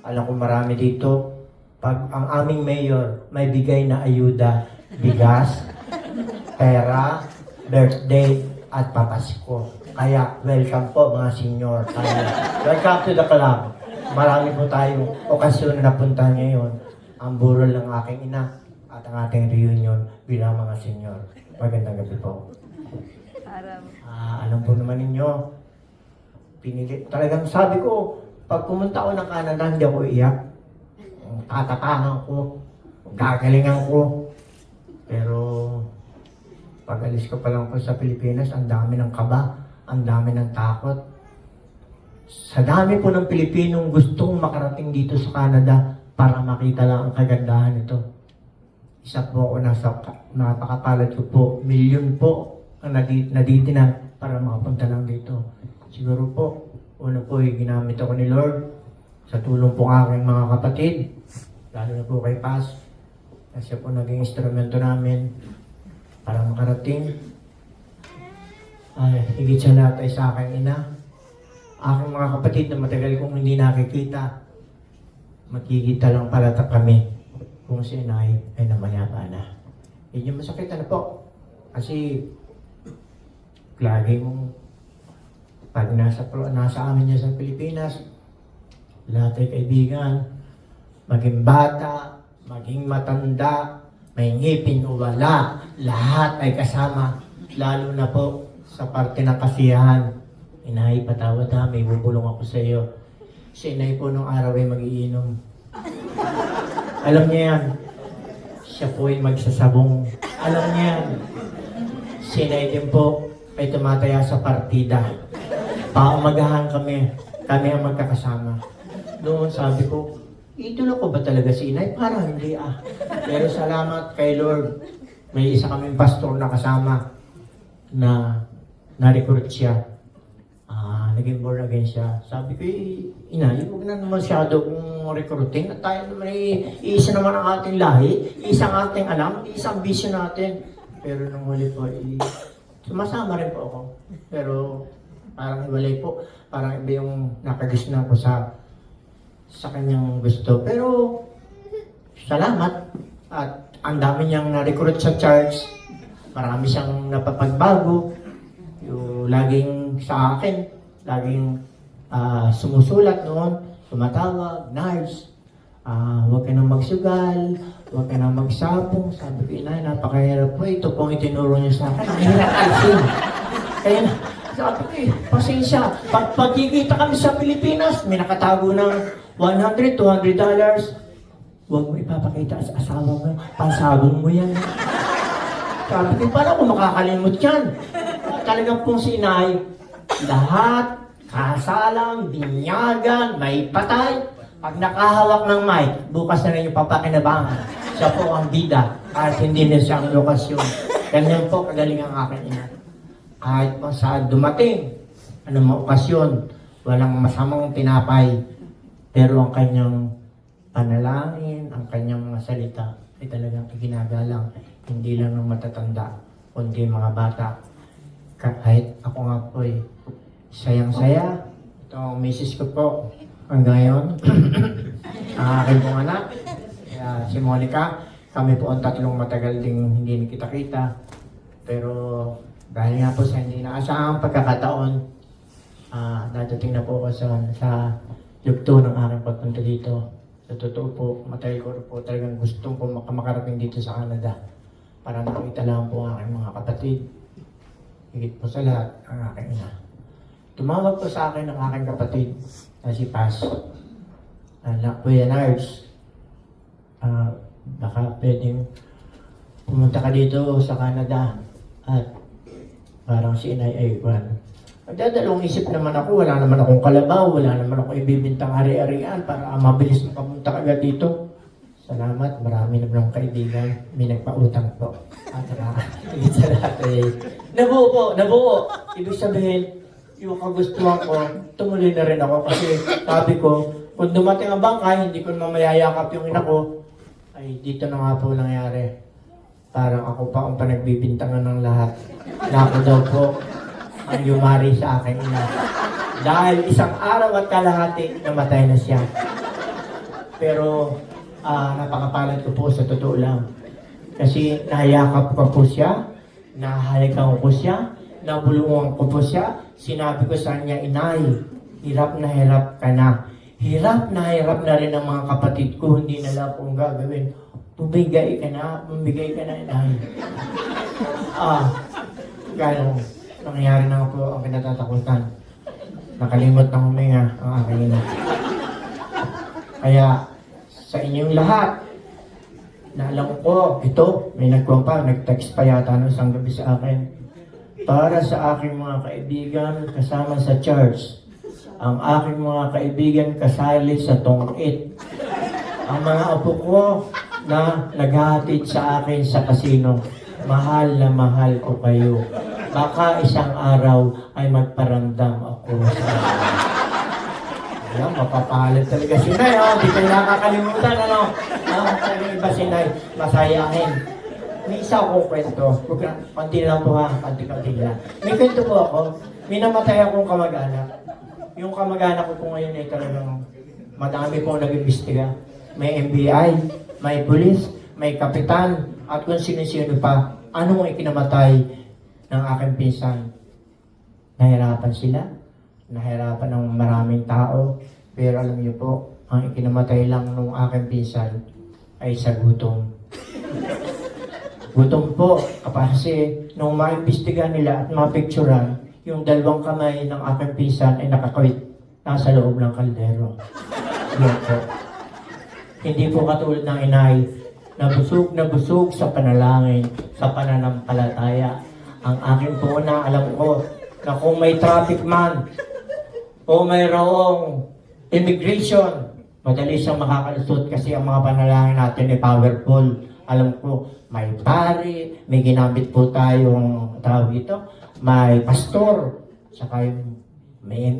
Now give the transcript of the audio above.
Alam ko marami dito. Pag ang aming mayor may bigay na ayuda, bigas, pera, birthday, at papasko. Kaya, welcome po mga senior. Kaya, welcome to the club. Marami po tayong okasyon na napuntahan ngayon. Ang burol ng aking ina at ang ating reunion bilang mga senior. Magandang gabi po. Alam po naman ninyo, pinili, talagang sabi ko, pag pumunta ako ng Canada, hindi ako iyak. Tatatangan ko, gagalingan ko. Pero, pag alis ko pa lang po sa Pilipinas, ang dami ng kaba, ang dami ng takot. Sa dami po ng Pilipinong gustong makarating dito sa Canada para makita lang ang kagandahan nito. Isa po ako napakapalad ko po, milyon po ang naditinan para makapunta lang dito. Siguro po, una po ginamit ako ni Lord sa tulong po ng aking mga kapatid, lalo na po kay Paz, kasi po naging instrumento namin para makarating. Ay, higit sa lahat ay sa aking ina. Aking mga kapatid na matagal kong hindi nakikita, magkikita lang palata kami kung si inay ay namayapa na. Yun yung masakit na po. Kasi lagi mong pag nasa amin niya sa Pilipinas, lahat ay kaibigan, maging bata, maging matanda, may ngipin o wala, lahat ay kasama. Lalo na po sa parte ng kasiyahan. Inay, patawad ha, may bubulong ako sa iyo. Si inay po nung araw ay magiinom. Alam niya yan. Siya po ay magsasabong. Alam niya yan. Si inay din po ay tumataya sa partida. Paumagahan kami ang magkakasama. Doon sabi ko, idolo ko ba talaga si inay? Parang hindi ah. Pero salamat kay Lord. May isa kaming pastor na kasama na na-recruit siya. Naging born again siya. Sabi ko, inay, huwag na naman masyado kung recruiting. At tayo naman isa naman ang ating lahi, isang ating alam, isang vision natin. Pero nung huli po, sumasama rin po ako. Pero parang iwalay po. Parang iba yung nakagisnan ko sa kanyang gusto. Pero salamat. At ang dami niyang na-recruit sa church. Marami siyang napapagbago. Yung laging sa akin, laging sumusulat noon, tumatawag, Nards, huwag ka nang magsugal, huwag ka nang magsabong. Sabi ko, inay, napakahirap po. Ito pong itinuro niyo sa akin. Ang hirap alsin. Kaya sabi ko, pasensya. Pag pagkikita kami sa Pilipinas, may nakatago ng $100, $200. Huwag mo ipapakita sa asawa mo. Pansabong mo yan. Sabi ko, paano ko makakalimot yan? Talagang pong si inay, lahat, kasalang, binyagan, may patay. Pag nakahawak ng mic, bukas na rin yung papakinabangan. Siya po ang bida, kahit hindi na siya ang lokasyon. Ganyan po kagaling ang aking ina. Kahit pa saan dumating, anong okasyon, walang masamang tinapay. Pero ang kanyang panalangin, ang kanyang mga salita, ay talagang iginagalang. Hindi lang ng matatanda, kundi mga bata. Kahit ako nga po sayang-saya. Ito ang misis ko po hanggang ngayon. Ang aking pong anak, si Monica. Kami po ang tatlong matagal ding hindi nakita-kita. Pero dahil nga po sa hindi naasahang pagkakataon, dadating na po ako sa yugto ng aking pagpunta dito. Sa totoo po, matagal ko po talagang gustong po makarating dito sa Canada para nakita lang po ang aking mga kapatid. Higit po sa lahat, ang aking ina. Tumawag po sa akin ang aking kapatid na si Paz. Kuya Nards, baka pwedeng pumunta ka dito sa Canada at parang si inay ay Nagdadalawang isip naman ako, wala naman akong kalabaw, wala naman akong ibibintang ari-arian para mabilis makapunta agad dito. Salamat, marami naman akong kaibigan, may nagpautang po. At higit sa lahat ay nabuo. Ibig sabihin, yung kagustuhan ko, tumuloy na rin ako kasi sabi ko, kung dumating ang bangkay, hindi ko naman mayayakap yung ina ko, ay dito na nga po nangyari. Parang ako pa ang panagbibintangan ng lahat. Na ako daw po ang yumari sa aking ina. Dahil isang araw at kalahati, namatay na siya. Pero napakapalad ko po sa totoo lang. Kasi nahayakap ko po siya, nahalikan ko siya, nabulungan ko po siya, sinabi ko sa kanya, inay, hirap na hirap ka na. Hirap na rin ang mga kapatid ko, hindi nila kung gagawin. Bumigay ka na, inay. Gano'n, nangyari na po ang kinatatakutan. Nakalimot na huminga ang aking ina. Kaya, sa inyong lahat, na alam ko, ito, may nag-text pa yata ng isang gabi sa akin. Para sa aking mga kaibigan kasama sa church, ang aking mga kaibigan kasali sa tungit, ang mga apo ko na naghahatid sa akin sa kasino, mahal na mahal ko kayo. Baka isang araw ay magparamdam ako sa inyo. Ayan, mapapalit talaga si Nay. Di kayo nakakalimutan, ano? Yung iba si Nay, masayahin. May isa akong kwento. Konti lang po ha, konti lang. May kwento po ako. May namatay akong kamag-anak. Yung kamag-anak ko po ngayon ay talagang madami pong nag-imbestiga. May NBI, may pulis, may kapitan, at kung sino-sino pa. Ano ang ikinamatay ng aking pinsan? Nahirapan sila. Nahirapan ng maraming tao. Pero alam niyo po, ang ikinamatay lang ng aking pinsan ay sa gutom. Gutom po, kasi nung maimbestiga nila at mapicturan, yung dalawang kamay ng aking pinsan ay nakakawit nasa loob ng kaldero. Yan po. Hindi po katulad ng inay, na busog sa panalangin, sa pananampalataya. Ang aking po na alam ko, na kung may traffic man, o mayroong immigration, madali siyang makakalusot kasi ang mga panalangin natin ay powerful. Alam ko, may pari, may ginamit po tayong tawag ito, may pastor, saka may